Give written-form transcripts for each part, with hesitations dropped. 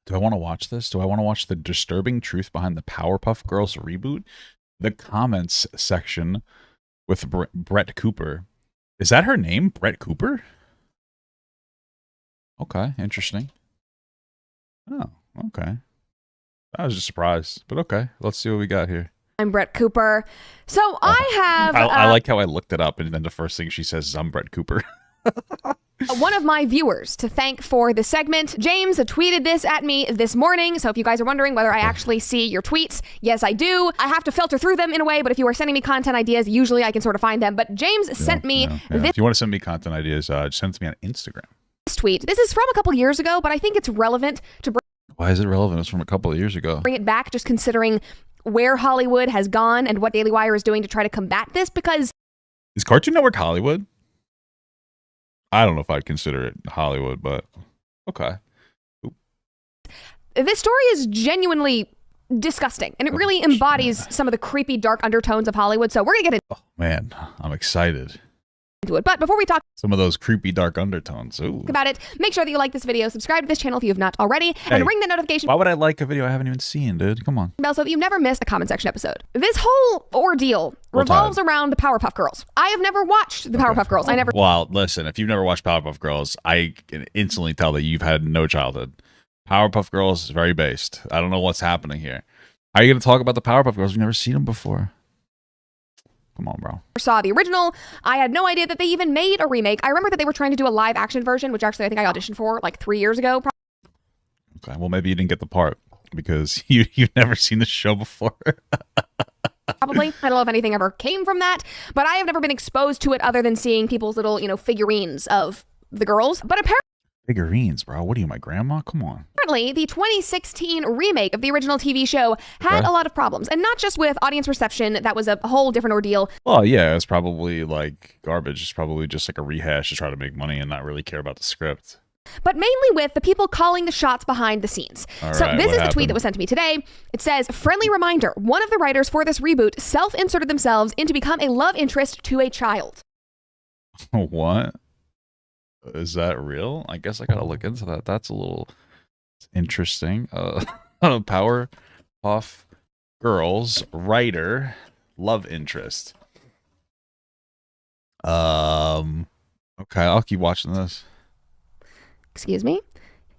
Do I want to watch this? Do I want to watch the disturbing truth behind the Powerpuff Girls reboot? The comments section with Brett Cooper. Is that her name? Brett Cooper? Okay, interesting. Oh, okay. I was just surprised, but okay. Let's see what we got here. I'm Brett Cooper. So I have... I like how I looked it up, and then the first thing she says is, I'm Brett Cooper. one of my viewers to thank for the segment. James tweeted this at me this morning, so if you guys are wondering whether I actually see your tweets, yes, I do. I have to filter through them in a way, but if you are sending me content ideas, usually I can sort of find them. But James sent me this... If you want to send me content ideas, just send it to me on Instagram. Tweet. This is from a couple years ago, but I think it's relevant to bring... Why is it relevant? It's from a couple of years ago. Bring it back, just considering where Hollywood has gone and what Daily Wire is doing to try to combat this, because... Is Cartoon Network Hollywood? I don't know if I'd consider it Hollywood, but okay. Oop. This story is genuinely disgusting, and it really embodies some of the creepy, dark undertones of Hollywood, so we're going to get into Oh, man, I'm excited. it. But before we talk Some of those creepy, dark undertones. Ooh. about it, make sure that you like this video, subscribe to this channel if you have not already, and ring the notification Why would I like a video I haven't even seen, dude? Come on. bell so that you never miss a comment section episode. This whole ordeal revolves around the Powerpuff Girls. I have never watched the Powerpuff Girls. I never... Well, listen, if you've never watched Powerpuff Girls, I can instantly tell that you've had no childhood. Powerpuff Girls is very based. I don't know what's happening here. How are you going to talk about the Powerpuff Girls? You've never seen them before. Come on, bro. Saw the original. I had no idea that they even made a remake. I remember that they were trying to do a live action version, which actually I think I auditioned for like 3 years ago. Okay, well, maybe you didn't get the part because you've never seen the show before. Probably. I don't know if anything ever came from that, but I have never been exposed to it other than seeing people's little, figurines of the girls. But apparently, Figurines, bro. What are you, my grandma? Come on. the 2016 remake of the original TV show had a lot of problems, and not just with audience reception. That was a whole different ordeal. Well, yeah, it's probably like garbage. It's probably just like a rehash to try to make money and not really care about the script. But mainly with the people calling the shots behind the scenes. So this is the tweet that was sent to me today. It says, friendly reminder, one of the writers for this reboot self-inserted themselves in to become a love interest to a child. What? Is that real? I guess I gotta look into that. That's a little interesting. Powerpuff Girls writer love interest. Okay, I'll keep watching this. Excuse me.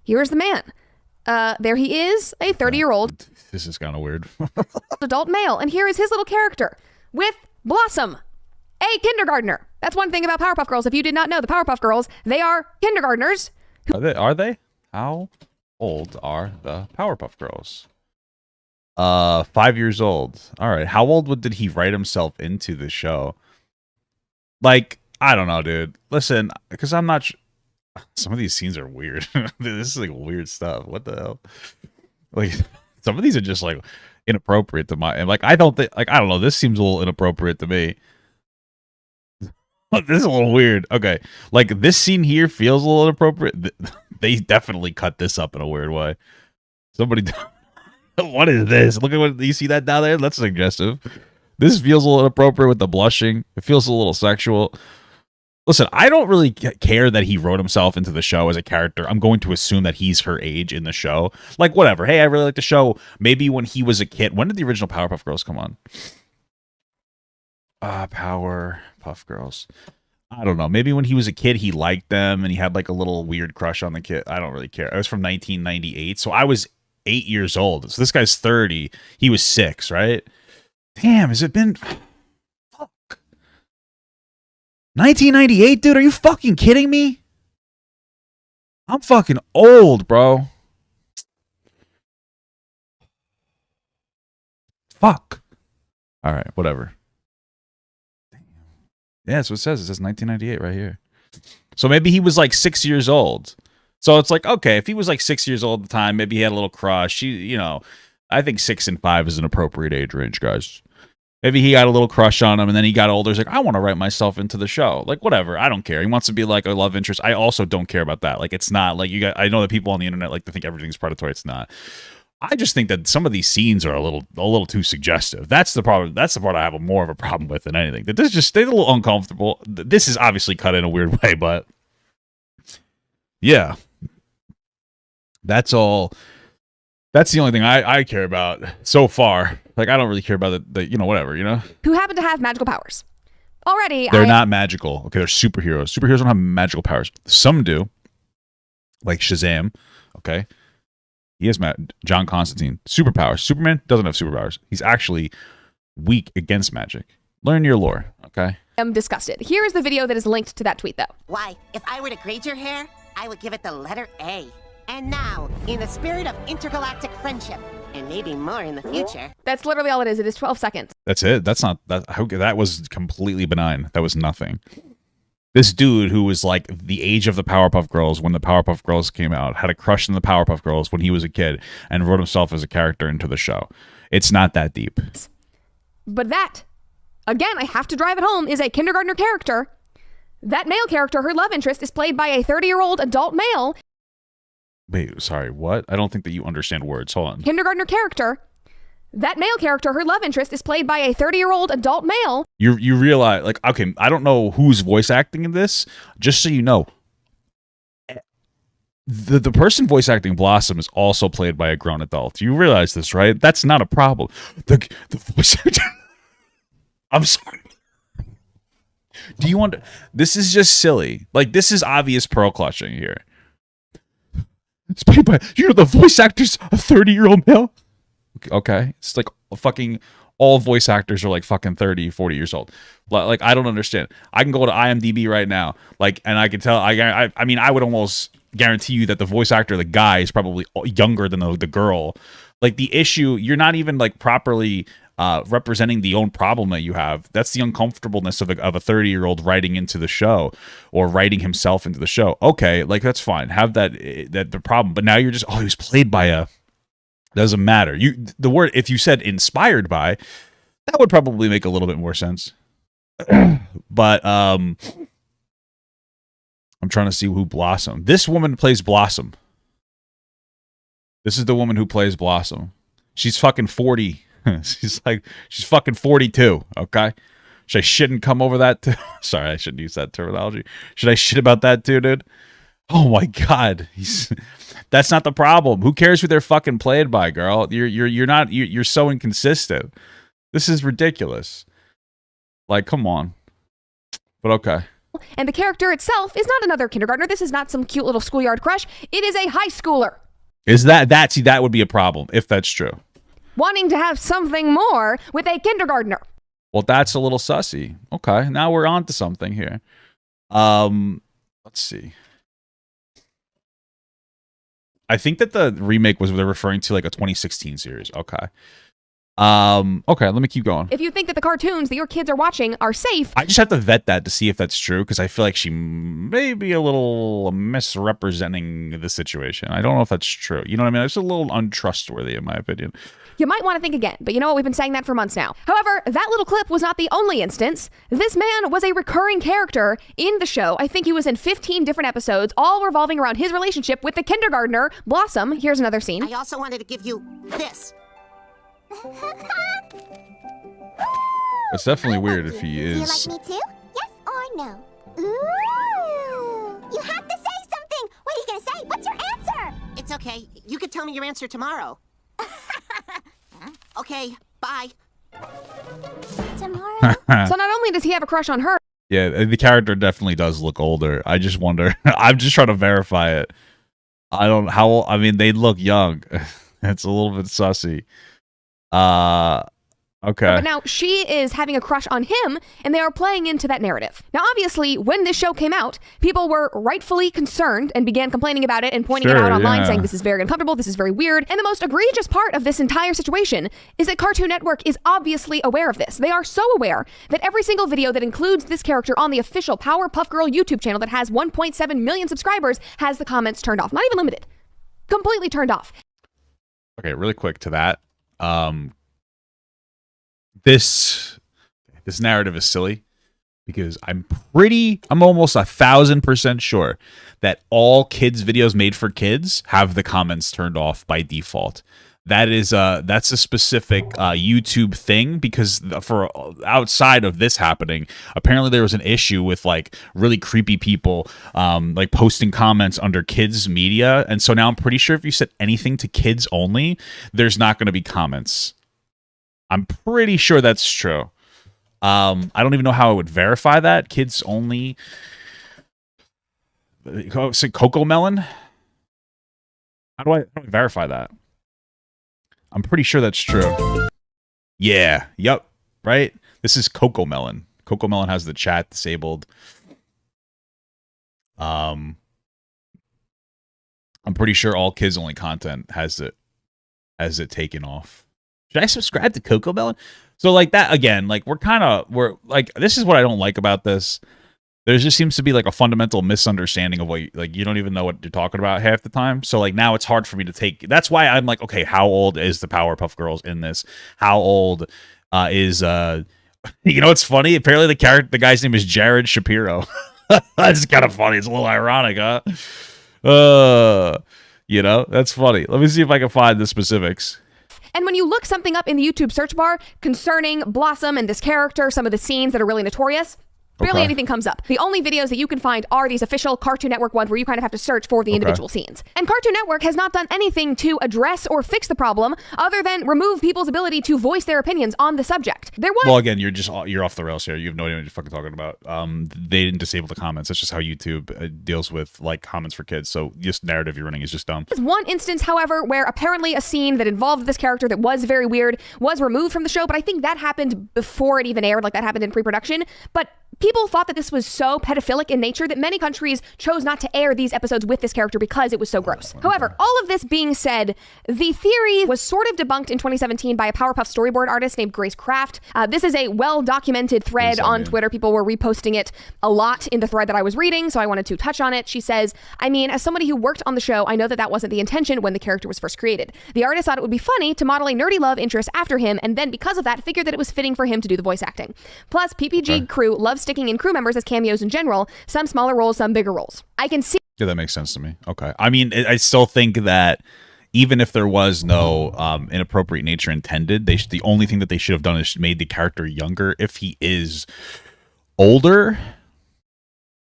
Here's the man. There he is, a 30-year-old. This is kind of weird. Adult male, and here is his little character with Blossom, a kindergartner. That's one thing about Powerpuff Girls. If you did not know, the Powerpuff Girls, they are kindergartners. Are they? How old are the Powerpuff Girls? 5 years old. All right. How old did he write himself into the show? Like, I don't know, dude. Listen, because I'm not. Some of these scenes are weird. This is like weird stuff. What the hell? Like, some of these are just like inappropriate to my. And like, I don't think. Like, I don't know. This seems a little inappropriate to me. This is a little weird. Okay, like this scene here feels a little inappropriate. They definitely cut this up in a weird way. Somebody, what is this? Look at what you see that down there. That's suggestive. This feels a little inappropriate with the blushing. It feels a little sexual. Listen, I don't really care that he wrote himself into the show as a character. I'm going to assume that he's her age in the show. Like, whatever. Hey, I really like the show. Maybe when he was a kid. When did the original Powerpuff Girls come on? Powerpuff Girls. I don't know. Maybe when he was a kid, he liked them and he had like a little weird crush on the kid. I don't really care. It was from 1998. So I was 8 years old. So this guy's 30. He was 6, right? Damn, has it been... Fuck. 1998, dude? Are you fucking kidding me? I'm fucking old, bro. Fuck. All right, whatever. Yeah, that's what it says. It says 1998 right here. So maybe he was like 6 years old. So it's like, okay, if he was like 6 years old at the time, maybe he had a little crush. I think 6 and 5 is an appropriate age range, guys. Maybe he got a little crush on him, and then he got older. He's like, I want to write myself into the show. Like, whatever. I don't care. He wants to be like a love interest. I also don't care about that. Like, it's not like I know that people on the internet like to think everything's predatory. It's not. I just think that some of these scenes are a little too suggestive. That's the problem. That's the part I have more of a problem with than anything. That this just stayed a little uncomfortable. This is obviously cut in a weird way, but yeah, that's all That's the only thing I care about so far. Like, I don't really care about the whatever, who happen to have magical powers. Already, They're not magical. Okay, they're superheroes. Superheroes don't have magical powers. Some do, like Shazam. Okay, he has John Constantine superpowers. Superman doesn't have superpowers. He's actually weak against magic. Learn your lore. Okay. I'm disgusted. Here is the video that is linked to that tweet, though. Why, if I were to grade your hair, I would give it the letter A. And now, in the spirit of intergalactic friendship, and maybe more in the future. That's literally all it is. It is 12 seconds. That's it. That's not that. That was completely benign. That was nothing. This dude who was like the age of the Powerpuff Girls when the Powerpuff Girls came out had a crush on the Powerpuff Girls when he was a kid and wrote himself as a character into the show. It's not that deep. But that, again, I have to drive it home, is a kindergartner character. That male character, her love interest, is played by a 30-year-old adult male. Wait, sorry, what? I don't think that you understand words. Hold on. Kindergartner character. That male character, her love interest, is played by a 30-year-old adult male. You realize, like, okay, I don't know who's voice acting in this. Just so you know, the person voice acting Blossom is also played by a grown adult. You realize this, right? That's not a problem. The voice actor. I'm sorry. Do you want? This is just silly. Like, this is obvious pearl clutching here. It's played by, the voice actor's a 30-year-old male. Okay. It's like fucking all voice actors are like fucking 30, 40 years old. Like, I don't understand. I can go to IMDb right now. Like, and I can tell, I mean, I would almost guarantee you that the voice actor, the guy, is probably younger than the girl. Like, the issue, you're not even like properly representing the own problem that you have. That's the uncomfortableness of a 30-year-old writing into the show or writing himself into the show. Okay, like, that's fine. Have that the problem. But now you're just, he was played by a, doesn't matter. The word, if you said inspired by, that would probably make a little bit more sense. But I'm trying to see who Blossom. This woman plays Blossom. This is the woman who plays Blossom. She's fucking 40. She's fucking 42, okay? Should I shit and come over that too? Sorry, I shouldn't use that terminology. Should I shit about that too, dude? Oh my god. That's not the problem. Who cares who they're fucking played by, girl? You're so inconsistent. This is ridiculous. Like, come on. But okay. And the character itself is not another kindergartner. This is not some cute little schoolyard crush. It is a high schooler. Is that see, that would be a problem if that's true. Wanting to have something more with a kindergartner. Well, that's a little sussy. Okay, now we're on to something here. Let's see. I think that the remake was they're referring to like a 2016 series. Okay. Okay, let me keep going. If you think that the cartoons that your kids are watching are safe, I just have to vet that to see if that's true, because I feel like she may be a little misrepresenting the situation. I don't know if that's true. You know what I mean? It's a little untrustworthy, in my opinion. You might want to think again, but you know what? We've been saying that for months now. However, that little clip was not the only instance. This man was a recurring character in the show. I think he was in 15 different episodes, all revolving around his relationship with the kindergartner, Blossom. Here's another scene. I also wanted to give you this. It's definitely weird if he is. Do you like me too? Yes or no? Ooh! You have to say something! What are you gonna say? What's your answer? It's okay. You could tell me your answer tomorrow. Okay, bye. Tomorrow? So not only does he have a crush on her, Yeah, the character definitely does look older. I just wonder. I'm just trying to verify it. I don't how. I mean, they look young. It's a little bit sussy. Okay. but now she is having a crush on him, and they are playing into that narrative. Now, obviously, when this show came out, people were rightfully concerned and began complaining about it and pointing it out online, saying this is very uncomfortable, this is very weird. And the most egregious part of this entire situation is that Cartoon Network is obviously aware of this. They are so aware that every single video that includes this character on the official Powerpuff Girl YouTube channel that has 1.7 million subscribers has the comments turned off. Not even limited. Completely turned off. Okay, really quick to that. This narrative is silly because I'm almost 1,000% sure that all kids videos made for kids have the comments turned off by default. that's a specific YouTube thing, because for outside of this happening, apparently there was an issue with like really creepy people like posting comments under kids media, and so now I'm pretty sure if you said anything to kids only, there's not going to be comments. I'm pretty sure that's true. I don't even know how I would verify that. Kids only. Say Coco Melon. How do I verify that? I'm pretty sure that's true. Yeah. Yep. Right. This is Coco Melon. Coco Melon has the chat disabled. I'm pretty sure all kids only content has it taken off. Should I subscribe to Coco Melon? So like that again, like we're like, this is what I don't like about this. There just seems to be like a fundamental misunderstanding of what you don't even know what you're talking about half the time. So like now it's hard for me to take. That's why I'm like, okay, how old is the Powerpuff Girls in this? How old is you know, it's funny. Apparently the guy's name is Jared Shapiro. That's kind of funny. It's a little ironic, huh? You know, that's funny. Let me see if I can find the specifics. And when you look something up in the YouTube search bar concerning Blossom and this character, some of the scenes that are really notorious, barely anything comes up. The only videos that you can find are these official Cartoon Network ones where you kind of have to search for the individual scenes. And Cartoon Network has not done anything to address or fix the problem other than remove people's ability to voice their opinions on the subject. Well, again, you're off the rails here. You have no idea what you're fucking talking about. They didn't disable the comments. That's just how YouTube deals with like comments for kids. So this narrative you're running is just dumb. There's one instance, however, where apparently a scene that involved this character that was very weird was removed from the show, but I think that happened before it even aired. Like that happened in pre-production. But people thought that this was so pedophilic in nature that many countries chose not to air these episodes with this character because it was so gross. However, all of this being said, the theory was sort of debunked in 2017 by a Powerpuff storyboard artist named Grace Kraft. This is a well-documented thread on Twitter. People were reposting it a lot in the thread that I was reading, so I wanted to touch on it. She says, I mean, as somebody who worked on the show, I know that that wasn't the intention when the character was first created. The artist thought it would be funny to model a nerdy love interest after him, and then because of that, figured that it was fitting for him to do the voice acting. Plus, PPG crew loves sticking in crew members as cameos in general, some smaller roles, some bigger roles. I can see. Yeah, that makes sense to me. Okay. I mean, I still think that even if there was no inappropriate nature intended, the only thing that they should have done is made the character younger. If he is older,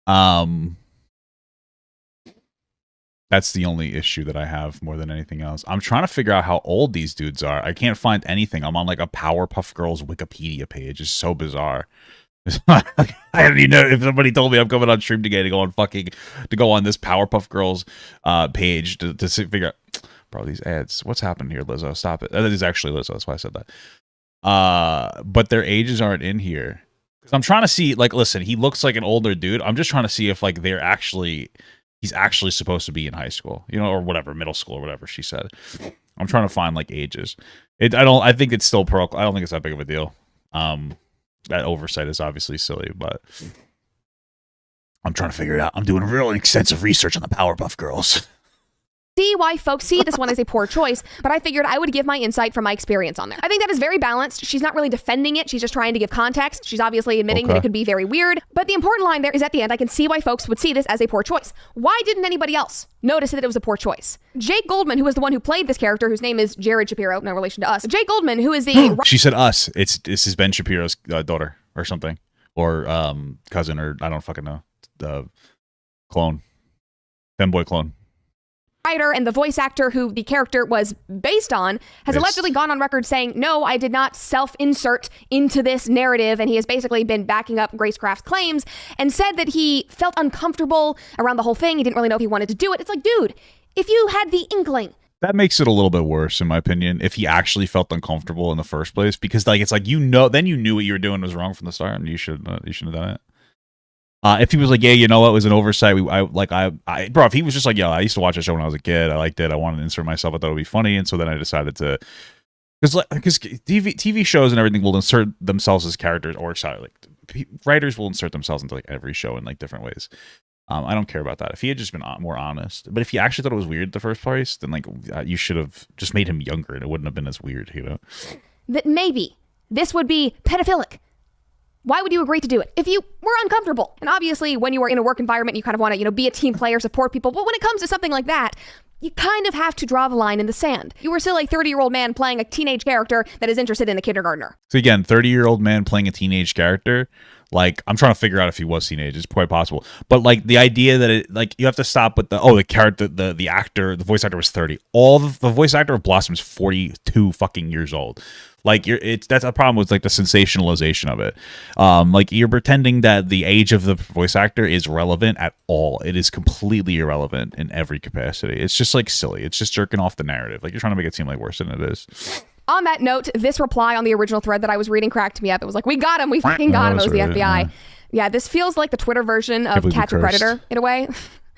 that's the only issue that I have more than anything else. I'm trying to figure out how old these dudes are. I can't find anything. I'm on like a Powerpuff Girls Wikipedia page. It's so bizarre. I don't even know if somebody told me I'm coming on stream today to go on this Powerpuff Girls page to figure out, bro, these ads. What's happened here, Lizzo? Stop it. That is actually Lizzo. That's why I said that. But their ages aren't in here. Because I'm trying to see, like, listen, he looks like an older dude. I'm just trying to see if like he's actually supposed to be in high school, you know, or whatever, middle school or whatever she said. I'm trying to find like ages. I think it's still I don't think it's that big of a deal. That oversight is obviously silly, but I'm trying to figure it out. I'm doing real extensive research on the Powerpuff Girls. See why folks see this one as a poor choice, but I figured I would give my insight from my experience on there. I think that is very balanced. She's not really defending it. She's just trying to give context. She's obviously admitting that it could be very weird, but the important line there is at the end, I can see why folks would see this as a poor choice. Why didn't anybody else notice that it was a poor choice? Jake Goldman, who is the one who played this character, whose name is Jared Shapiro, no relation to us. Jake Goldman, who is the... She said us. This is Ben Shapiro's daughter or something, or cousin, or I don't fucking know. Clone. Femboy clone. Writer and the voice actor who the character was based on has allegedly gone on record saying, no, I did not self-insert into this narrative, and he has basically been backing up Grace Kraft's claims and said that he felt uncomfortable around the whole thing. He didn't really know if he wanted to do it. It's like, dude, if you had the inkling. That makes it a little bit worse, in my opinion, if he actually felt uncomfortable in the first place, because like it's like, you know, then you knew what you were doing was wrong from the start, and you shouldn't have done it. If he was like, yeah, you know what, it was an oversight. Bro, if he was just like, yo, I used to watch a show when I was a kid. I liked it. I wanted to insert myself. I thought it would be funny. And so then I decided to, because TV shows and everything will insert themselves as characters, or sorry, like writers will insert themselves into like every show in like different ways. I don't care about that. If he had just been more honest, but if he actually thought it was weird the first place, then like you should have just made him younger and it wouldn't have been as weird, you know? That maybe this would be pedophilic. Why would you agree to do it if you were uncomfortable? And obviously, when you are in a work environment, you kind of want to, be a team player, support people. But when it comes to something like that, you kind of have to draw the line in the sand. You were still a 30-year-old man playing a teenage character that is interested in a kindergartner. So again, 30-year-old man playing a teenage character. Like, I'm trying to figure out if he was teenage. It's quite possible. But like the idea that it, like, you have to stop with the character, the actor, the voice actor was 30. The voice actor of Blossom is 42 fucking years old. Like, that's a problem with like the sensationalization of it. Like, you're pretending that the age of the voice actor is relevant at all. It is completely irrelevant in every capacity. It's just like silly. It's just jerking off the narrative. Like, you're trying to make it seem like worse than it is. On that note, this reply on the original thread that I was reading cracked me up. It was like, we got him. We fucking got him. It was the FBI. Yeah, this feels like the Twitter version of Catch a Predator in a way.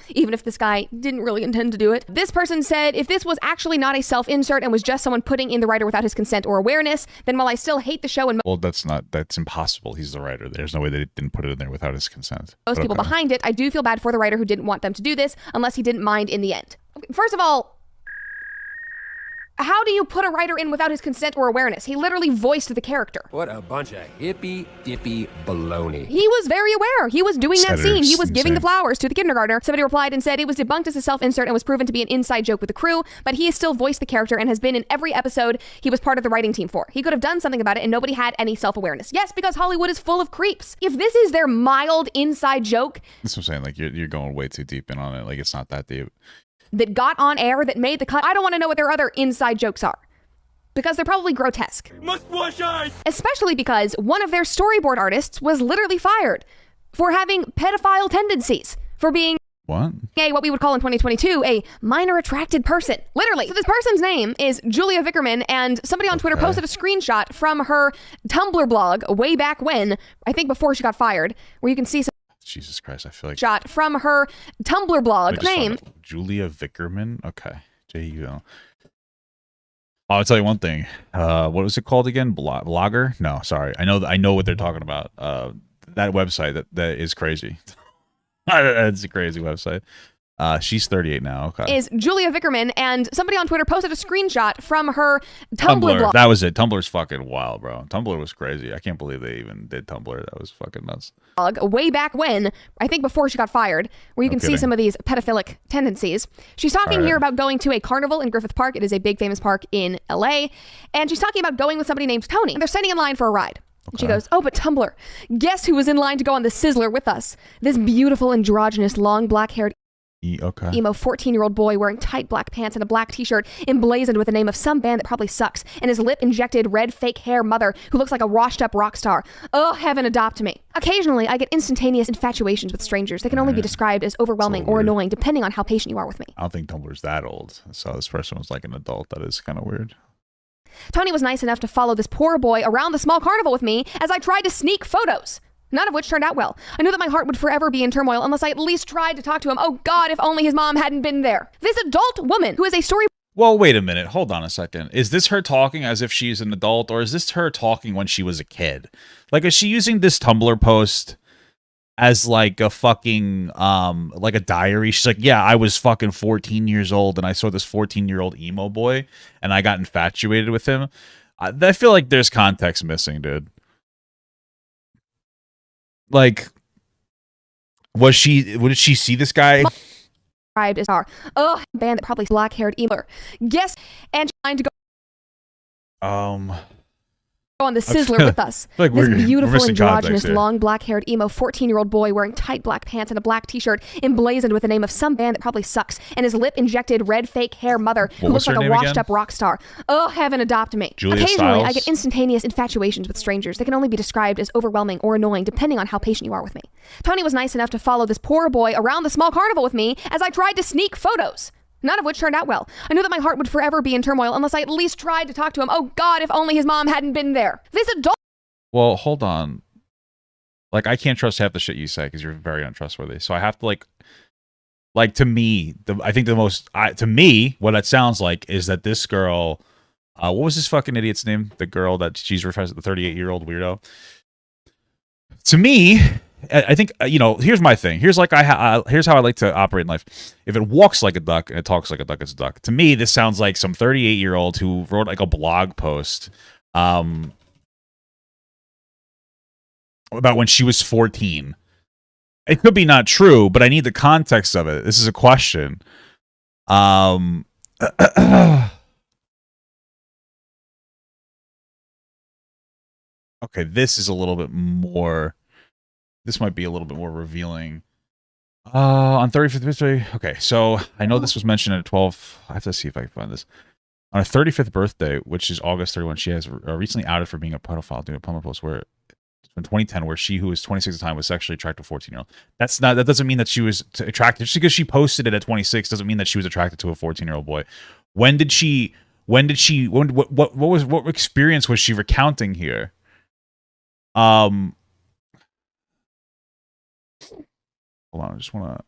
Even if this guy didn't really intend to do it. This person said, if this was actually not a self-insert and was just someone putting in the writer without his consent or awareness, then while I still hate the show and well, that's impossible. He's the writer. There's no way they didn't put it in there without his consent. Most people behind it, I do feel bad for the writer who didn't want them to do this unless he didn't mind in the end. First of all, how do you put a writer in without his consent or awareness? He literally voiced the character. What a bunch of hippy-dippy baloney. He was very aware. He was doing that scene. He was giving the flowers to the kindergartner. Somebody replied and said it was debunked as a self-insert and was proven to be an inside joke with the crew, but he has still voiced the character and has been in every episode he was part of the writing team for. He could have done something about it and nobody had any self-awareness. Yes, because Hollywood is full of creeps. If this is their mild inside joke... That's what I'm saying. Like, you're going way too deep in on it. Like, it's not that deep. That got on air, that made the cut. I don't want to know what their other inside jokes are. Because they're probably grotesque. Must wash eyes! Especially because one of their storyboard artists was literally fired for having pedophile tendencies, for being what we would call in 2022 a minor attracted person. Literally. So this person's name is Julia Vickerman, and somebody on Twitter posted a screenshot from her Tumblr blog way back when, I think before she got fired, where you can see some Jesus Christ, I feel like shot from her Tumblr blog name. Julia Vickerman? Okay. J-U-L. I'll tell you one thing. What was it called again? Blogger? No, sorry. I know what they're talking about. That website that is crazy. It's a crazy website. She's 38 now. Okay. Is Julia Vickerman, and somebody on Twitter posted a screenshot from her Tumblr blog. That was it. Tumblr's fucking wild, bro. Tumblr was crazy. I can't believe they even did Tumblr. That was fucking nuts. Way back when, I think before she got fired, where you can see some of these pedophilic tendencies. She's talking here about going to a carnival in Griffith Park. It is a big famous park in LA. And she's talking about going with somebody named Tony. And they're standing in line for a ride. And she goes, oh, but Tumblr, guess who was in line to go on the Sizzler with us? This beautiful, androgynous, long, black-haired emo 14-year-old boy wearing tight black pants and a black t-shirt emblazoned with the name of some band that probably sucks, and his lip-injected red fake hair mother who looks like a washed-up rock star. Oh, heaven, adopt me. Occasionally, I get instantaneous infatuations with strangers that can only be described as overwhelming or annoying, depending on how patient you are with me. I don't think Tumblr's that old. So this person was like an adult. That is kind of weird. Tony was nice enough to follow this poor boy around the small carnival with me as I tried to sneak photos. None of which turned out well. I knew that my heart would forever be in turmoil unless I at least tried to talk to him. Oh God, if only his mom hadn't been there. This adult woman who is a story... Well, wait a minute. Hold on a second. Is this her talking as if she's an adult, or is this her talking when she was a kid? Like, is she using this Tumblr post as like a fucking, like a diary? She's like, yeah, I was fucking 14 years old and I saw this 14-year-old emo boy and I got infatuated with him. I feel like there's context missing, dude. Like, did she see this guy? Described as our band that probably black-haired emo. Guess and trying to go on the Sizzler with us. Like this beautiful, androgynous, long, black-haired emo 14-year-old boy wearing tight black pants and a black t-shirt emblazoned with the name of some band that probably sucks, and his lip-injected red fake hair mother who looks like a washed-up rock star. Oh, heaven, adopt me. Julia Occasionally, Stiles? I get instantaneous infatuations with strangers that can only be described as overwhelming or annoying, depending on how patient you are with me. Tony was nice enough to follow this poor boy around the small carnival with me as I tried to sneak photos. None of which turned out well. I knew that my heart would forever be in turmoil unless I at least tried to talk to him. Oh God, if only his mom hadn't been there. This adult... Well, hold on. Like, I can't trust half the shit you say because you're very untrustworthy. So I have to like to me, I think to me, what it sounds like is that this girl, what was this fucking idiot's name? The girl that she's referred to, the 38-year-old weirdo. To me, I think, here's my thing. Here's how I like to operate in life. If it walks like a duck and it talks like a duck, it's a duck. To me, this sounds like some 38-year-old who wrote like a blog post, about when she was 14. It could be not true, but I need the context of it. This is a question. Okay, this is a little bit more. This might be a little bit more revealing. On 35th birthday. Okay, so I know this was mentioned at 12. I have to see if I can find this. On her 35th birthday, which is August 31, she has recently outed for being a pedophile doing a Plumber post where in 2010, where she, who was 26 at the time, was sexually attracted to a 14-year-old. That doesn't mean that she was attracted. Just because she posted it at 26 doesn't mean that she was attracted to a 14-year-old boy. What experience was she recounting here? Hold on, I just want to.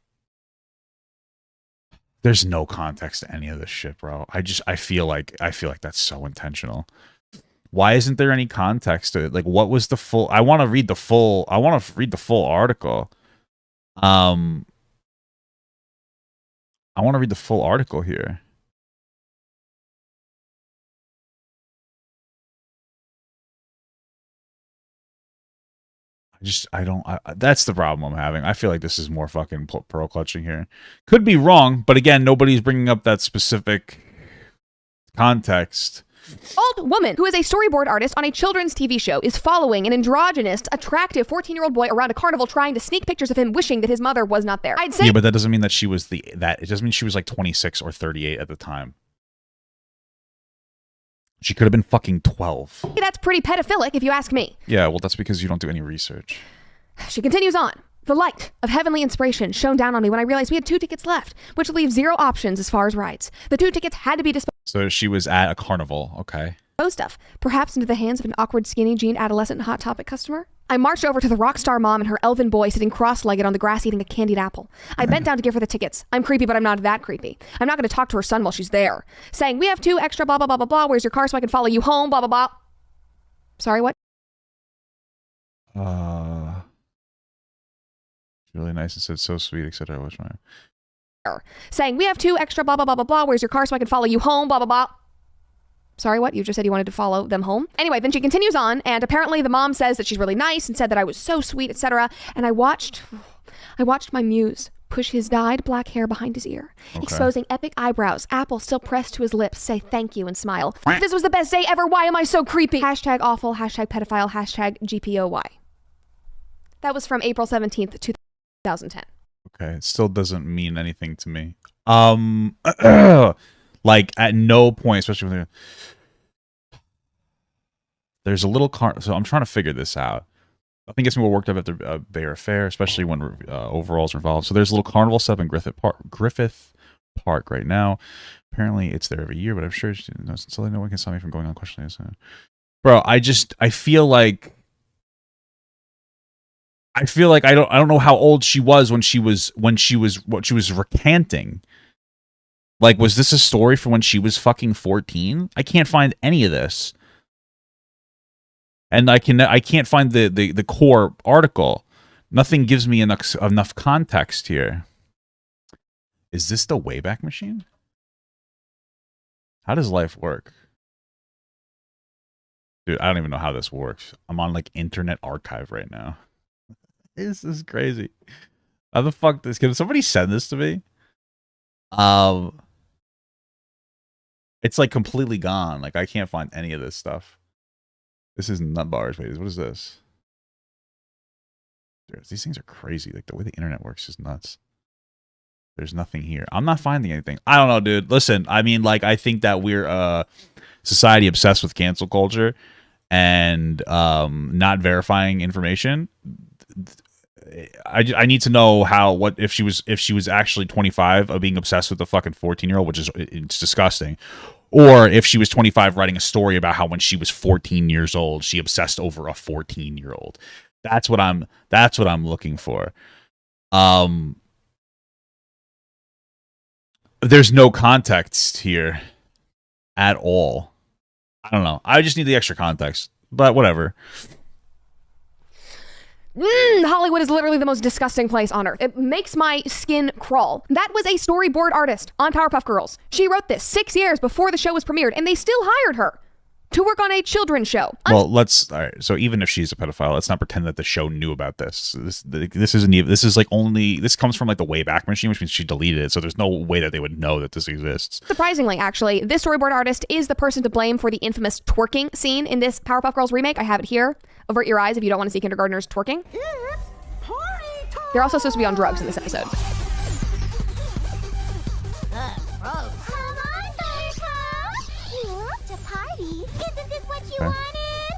There's no context to any of this shit, bro. I feel like that's so intentional. Why isn't there any context to it? Like, what was the full? I want to read the full. I want to read the full article. I want to read the full article here. That's the problem I'm having. I feel like this is more fucking pearl clutching here. Could be wrong, but again, nobody's bringing up that specific context. Old woman who is a storyboard artist on a children's TV show is following an androgynous, attractive 14-year-old boy around a carnival, trying to sneak pictures of him, wishing that his mother was not there. I'd say, yeah, but that doesn't mean that she was it doesn't mean she was like 26 or 38 at the time. She could have been fucking 12. That's pretty pedophilic, if you ask me. Yeah, well, that's because you don't do any research. She continues on. The light of heavenly inspiration shone down on me when I realized we had 2 tickets left, which leaves 0 options as far as rides. The 2 tickets had to be disposed So she was at a carnival, okay. of, perhaps into the hands of an awkward, skinny jean adolescent Hot Topic customer. I marched over to the rock star mom and her elven boy sitting cross-legged on the grass eating a candied apple. I bent down to give her the tickets. I'm creepy, but I'm not that creepy. I'm not going to talk to her son while she's there. Saying, we have 2 extra blah, blah, blah, blah, blah. Where's your car so I can follow you home, blah, blah, blah. Sorry, what? Really nice and said so sweet, etc. What's my Saying, we have 2 extra blah, blah, blah, blah, blah. Where's your car so I can follow you home, blah, blah, blah. Sorry, what? You just said you wanted to follow them home? Anyway, then she continues on, and apparently the mom says that she's really nice and said that I was so sweet, etc. And I watched my muse push his dyed black hair behind his ear, exposing epic eyebrows, apple still pressed to his lips, say thank you and smile. This was the best day ever. Why am I so creepy? Hashtag awful, hashtag pedophile, hashtag GPOY. That was from April 17th, 2010. Okay, it still doesn't mean anything to me. Like, at no point, especially when there's a little so I'm trying to figure this out. Nothing gets me more worked up at the Bayer Fair, especially when overalls are involved. So there's a little carnival set up in Griffith Park right now. Apparently, it's there every year, but I'm sure no one can stop me from going on questioning this. Bro, I feel like I don't know how old she was when she was recanting. Like, was this a story from when she was fucking 14? I can't find any of this. And I can't find the core article. Nothing gives me enough context here. Is this the Wayback Machine? How does life work? Dude, I don't even know how this works. I'm on like Internet Archive right now. This is crazy. How the fuck can somebody send this to me? It's like completely gone. Like, I can't find any of this stuff. This is nut bars. Wait, what is this? Dude, these things are crazy. Like, the way the internet works is nuts. There's nothing here. I'm not finding anything. I don't know, dude. Listen, I mean, like, I think that we're a society obsessed with cancel culture and not verifying information. I need to know if she was actually 25 of being obsessed with a fucking 14-year-old, which is it's disgusting, or if she was 25 writing a story about how when she was 14 years old she obsessed over a 14-year-old. That's what I'm looking for. There's no context here at all. I don't know. I just need the extra context, but whatever. Hollywood is literally the most disgusting place on earth. It makes my skin crawl. That was a storyboard artist on Powerpuff Girls. She wrote this 6 years before the show was premiered, and they still hired her. to work on a children's show. Well, all right. So even if she's a pedophile, let's not pretend that the show knew about this. This isn't even, this is like only, this comes from like the Wayback Machine, which means she deleted it. So there's no way that they would know that this exists. Surprisingly, actually, this storyboard artist is the person to blame for the infamous twerking scene in this Powerpuff Girls remake. I have it here. Avert your eyes if you don't want to see kindergartners twerking. They're also supposed to be on drugs in this episode. Come on, Powerpuff. You love to party. Isn't this what you wanted?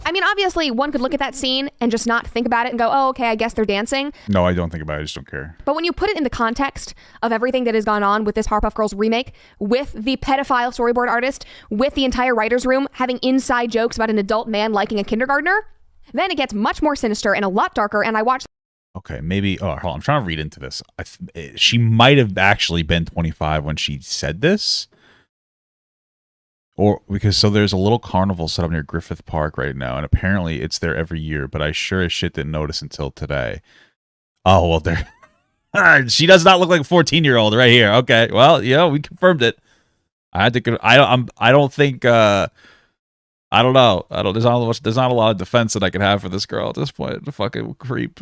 I mean, obviously, one could look at that scene and just not think about it and go, oh, okay, I guess they're dancing. No, I don't think about it. I just don't care. But when you put it in the context of everything that has gone on with this Powerpuff Girls remake, with the pedophile storyboard artist, with the entire writer's room having inside jokes about an adult man liking a kindergartner, then it gets much more sinister and a lot darker, and I watched... Okay, maybe... Oh, hold on. I'm trying to read into this. She might have actually been 25 when she said this. Or because so there's a little carnival set up near Griffith Park right now, and apparently it's there every year, but I sure as shit didn't notice until today. Oh, well, there... She does not look like a 14-year-old right here. Okay, well, yeah, we confirmed it. I had to... I don't think... I don't know. There's not a lot of defense that I can have for this girl at this point. The fucking creep.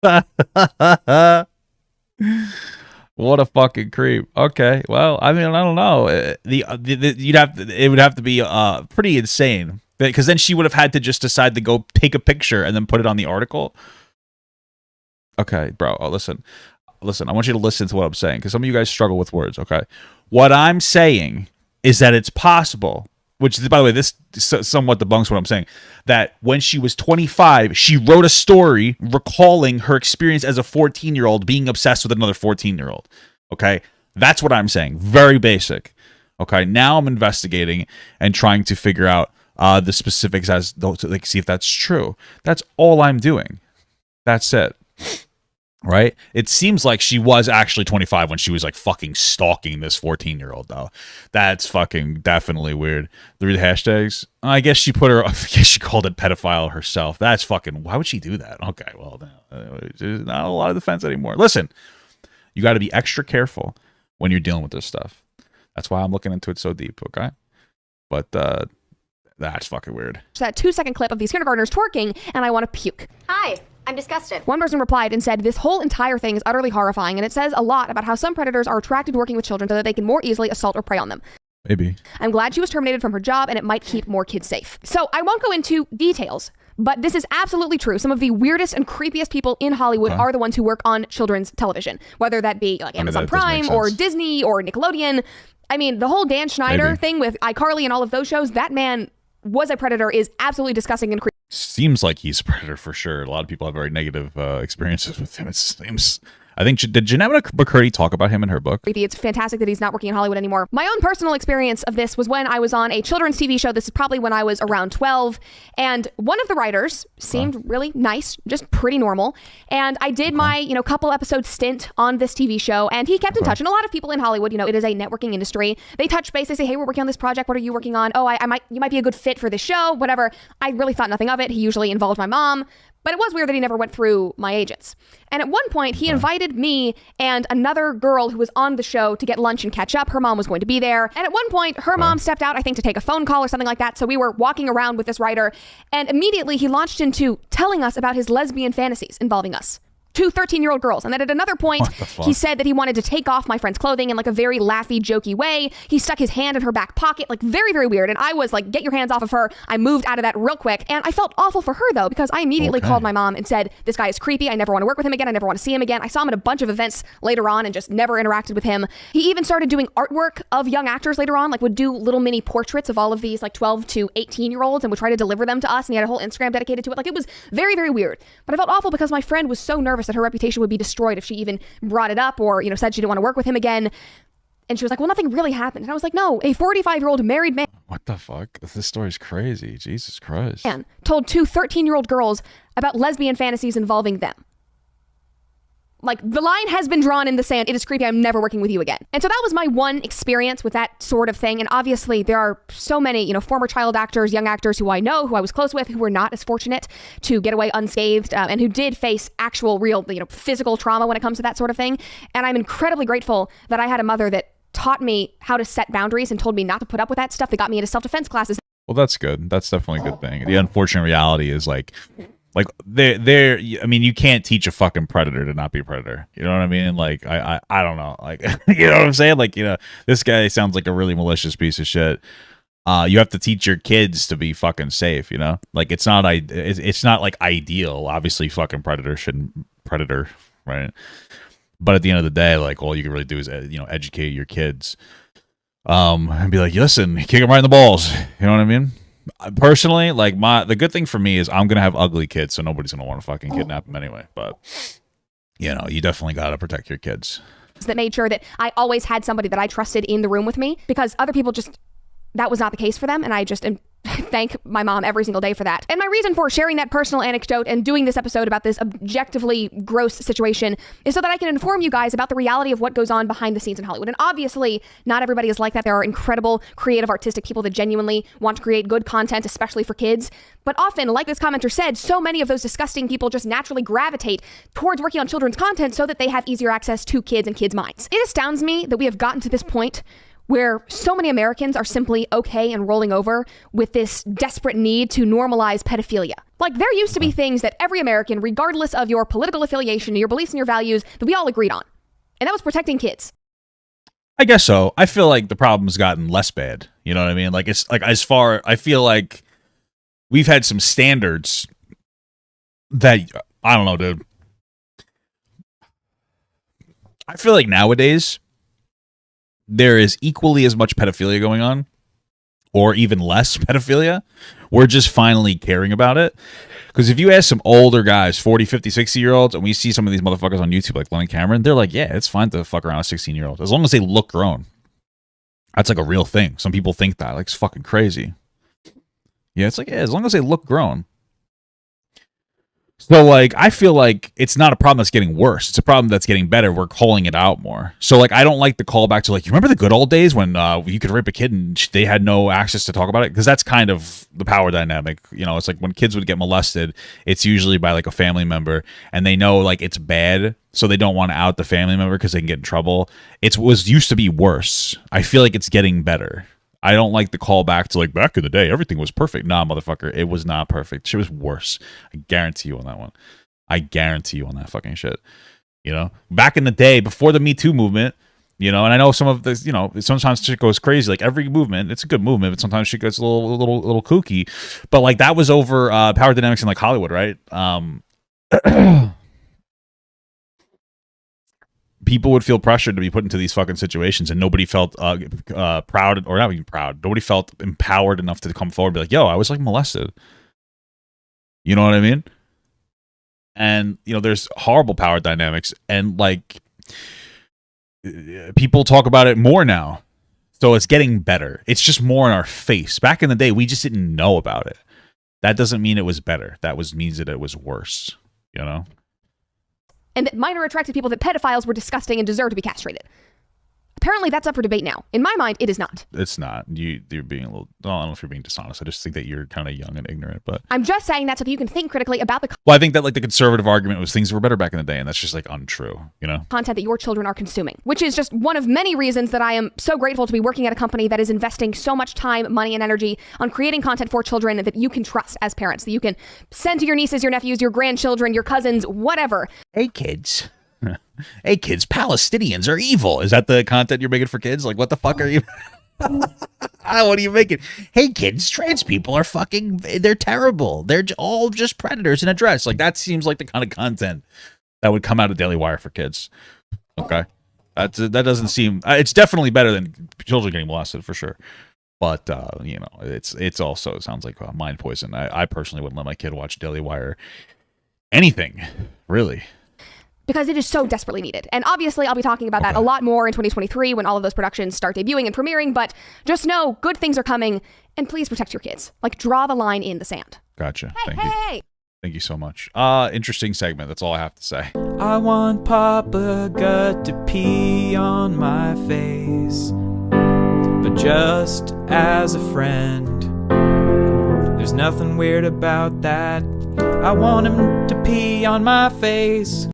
What a fucking creep. Okay, well, I mean, I don't know. It would have to be pretty insane, because then she would have had to just decide to go take a picture and then put it on the article. Okay, bro. Oh, listen. I want you to listen to what I'm saying, because some of you guys struggle with words. Okay, what I'm saying is that it's possible. Which, by the way, this somewhat debunks what I'm saying, that when she was 25, she wrote a story recalling her experience as a 14-year-old being obsessed with another 14-year-old. Okay? That's what I'm saying. Very basic. Okay? Now I'm investigating and trying to figure out the specifics as to like, see if that's true. That's all I'm doing. That's it. Right? It seems like she was actually 25 when she was like fucking stalking this 14-year-old though. That's fucking definitely weird. The hashtags. I guess she she called it pedophile herself. That's fucking, why would she do that? Okay, well, there's not a lot of defense anymore. Listen, you got to be extra careful when you're dealing with this stuff. That's why I'm looking into it so deep, okay? But that's fucking weird. That 2-second clip of these kindergartners twerking, and I want to puke. Hi, I'm disgusted. One person replied and said, this whole entire thing is utterly horrifying, and it says a lot about how some predators are attracted to working with children so that they can more easily assault or prey on them. Maybe. I'm glad she was terminated from her job, and it might keep more kids safe. So I won't go into details, but this is absolutely true. Some of the weirdest and creepiest people in Hollywood are the ones who work on children's television, whether that be like Amazon Prime or Disney or Nickelodeon. I mean, the whole Dan Schneider thing with iCarly and all of those shows, that man was a predator, is absolutely disgusting and creepy. Seems like he's a predator for sure. A lot of people have very negative experiences with him. It seems. I think, did Jeanette McCurdy talk about him in her book? It's fantastic that he's not working in Hollywood anymore. My own personal experience of this was when I was on a children's TV show. This is probably when I was around 12. And one of the writers seemed really nice, just pretty normal. And I did my, couple episode stint on this TV show. And he kept in touch. And a lot of people in Hollywood, it is a networking industry. They touch base. They say, hey, we're working on this project. What are you working on? Oh, you might be a good fit for this show, whatever. I really thought nothing of it. He usually involved my mom. But it was weird that he never went through my agents. And at one point, he invited me and another girl who was on the show to get lunch and catch up. Her mom was going to be there. And at one point, her mom stepped out, I think, to take a phone call or something like that. So we were walking around with this writer. And immediately, he launched into telling us about his lesbian fantasies involving us. 2 13-year-old girls. And then at another point, he said that he wanted to take off my friend's clothing in like a very laughy, jokey way. He stuck his hand in her back pocket, like very, very weird. And I was like, get your hands off of her. I moved out of that real quick. And I felt awful for her though, because I immediately called my mom and said, this guy is creepy. I never want to work with him again. I never want to see him again. I saw him at a bunch of events later on and just never interacted with him. He even started doing artwork of young actors later on, like would do little mini portraits of all of these like 12 to 18-year-olds and would try to deliver them to us. And he had a whole Instagram dedicated to it. Like it was very, very weird. But I felt awful because my friend was so nervous that her reputation would be destroyed if she even brought it up or, said she didn't want to work with him again. And she was like, well, nothing really happened. And I was like, no, a 45-year-old married man. What the fuck? This story's crazy. Jesus Christ. Man told 2 13-year-old girls about lesbian fantasies involving them. Like, the line has been drawn in the sand. It is creepy. I'm never working with you again. And so that was my one experience with that sort of thing. And obviously, there are so many, former child actors, young actors who I know, who I was close with, who were not as fortunate to get away unscathed and who did face actual, real, physical trauma when it comes to that sort of thing. And I'm incredibly grateful that I had a mother that taught me how to set boundaries and told me not to put up with that stuff, that got me into self-defense classes. Well, that's good. That's definitely a good thing. The unfortunate reality is like they're I mean, you can't teach a fucking predator to not be a predator. You know what I mean? Like I don't know. Like you know what I'm saying? Like, you know, this guy sounds like a really malicious piece of shit. You have to teach your kids to be fucking safe, you know? Like it's not like ideal. Obviously fucking predator, right? But at the end of the day, like all you can really do is educate your kids. And be like, listen, kick them right in the balls. You know what I mean? Personally, like the good thing for me is I'm gonna have ugly kids, so nobody's gonna want to fucking kidnap them anyway. But you know, you definitely gotta protect your kids. That made sure that I always had somebody that I trusted in the room with me, because other people that was not the case for them, and I just thank my mom every single day for that. And my reason for sharing that personal anecdote and doing this episode about this objectively gross situation is so that I can inform you guys about the reality of what goes on behind the scenes in Hollywood. And obviously, not everybody is like that. There are incredible, creative, artistic people that genuinely want to create good content, especially for kids. But often, like this commenter said, so many of those disgusting people just naturally gravitate towards working on children's content so that they have easier access to kids and kids' minds. It astounds me that we have gotten to this point where so many Americans are simply okay and rolling over with this desperate need to normalize pedophilia. Like, there used to be things that every American, regardless of your political affiliation, your beliefs and your values, that we all agreed on. And that was protecting kids. I guess so. I feel like the problem's gotten less bad. You know what I mean? Like, it's like I feel like we've had some standards that, I don't know, dude. I feel like nowadays there is equally as much pedophilia going on, or even less pedophilia. We're just finally caring about it. Because if you ask some older guys, 40, 50, 60-year-olds, and we see some of these motherfuckers on YouTube like Lenny Cameron, they're like, yeah, it's fine to fuck around a 16-year-old. As long as they look grown. That's like a real thing. Some people think that. Like, it's fucking crazy. Yeah, it's like, yeah, as long as they look grown. So, like, I feel like it's not a problem that's getting worse. It's a problem that's getting better. We're calling it out more. So, like, I don't like the callback to, like, you remember the good old days when you could rape a kid and they had no access to talk about it? Because that's kind of the power dynamic. You know, it's like when kids would get molested, it's usually by, like, a family member. And they know, like, it's bad, so they don't want to out the family member because they can get in trouble. It used to be worse. I feel like it's getting better. I don't like the call back to, like, back in the day, everything was perfect. Nah, motherfucker, it was not perfect. Shit was worse. I guarantee you on that one. I guarantee you on that fucking shit. You know? Back in the day, before the Me Too movement, you know, and I know some of this, you know, sometimes shit goes crazy. Like, every movement, it's a good movement, but sometimes shit gets a little kooky. But, like, that was over power dynamics in, like, Hollywood, right? People would feel pressured to be put into these fucking situations, and nobody felt proud, or not even proud. Nobody felt empowered enough to come forward and be like, yo, I was, like, molested. You know what I mean? And, you know, there's horrible power dynamics, and, like, people talk about it more now. So it's getting better. It's just more in our face. Back in the day, we just didn't know about it. That doesn't mean it was better. Means that it was worse, you know? And that minor attracted people, that pedophiles were disgusting and deserve to be castrated. Apparently that's up for debate now. In my mind, it is not. It's not. You're being a little, I don't know if you're being dishonest. I just think that you're kind of young and ignorant, but I'm just saying that so that you can think critically about the well, I think that, like, the conservative argument was things were better back in the day, and that's just, like, untrue, you know? Content that your children are consuming, which is just one of many reasons that I am so grateful to be working at a company that is investing so much time, money, and energy on creating content for children that you can trust as parents, that you can send to your nieces, your nephews, your grandchildren, your cousins, whatever. Hey, kids. Hey, kids, Palestinians are evil. Is that the content you're making for kids? Like, what the fuck are you... What are you making? Hey, kids, trans people are fucking... They're terrible. They're all just predators in a dress. Like, that seems like the kind of content that would come out of Daily Wire for kids. Okay? That doesn't seem... It's definitely better than children getting molested, for sure. But, you know, it's also... It sounds like mind poison. I personally wouldn't let my kid watch Daily Wire. Anything, really. Because it is so desperately needed. And obviously, I'll be talking about that a lot more in 2023 when all of those productions start debuting and premiering. But just know, good things are coming. And please protect your kids. Like, draw the line in the sand. Gotcha. Hey! Thank you so much. Interesting segment. That's all I have to say. I want Papa Gut to pee on my face, but just as a friend. There's nothing weird about that. I want him to pee on my face.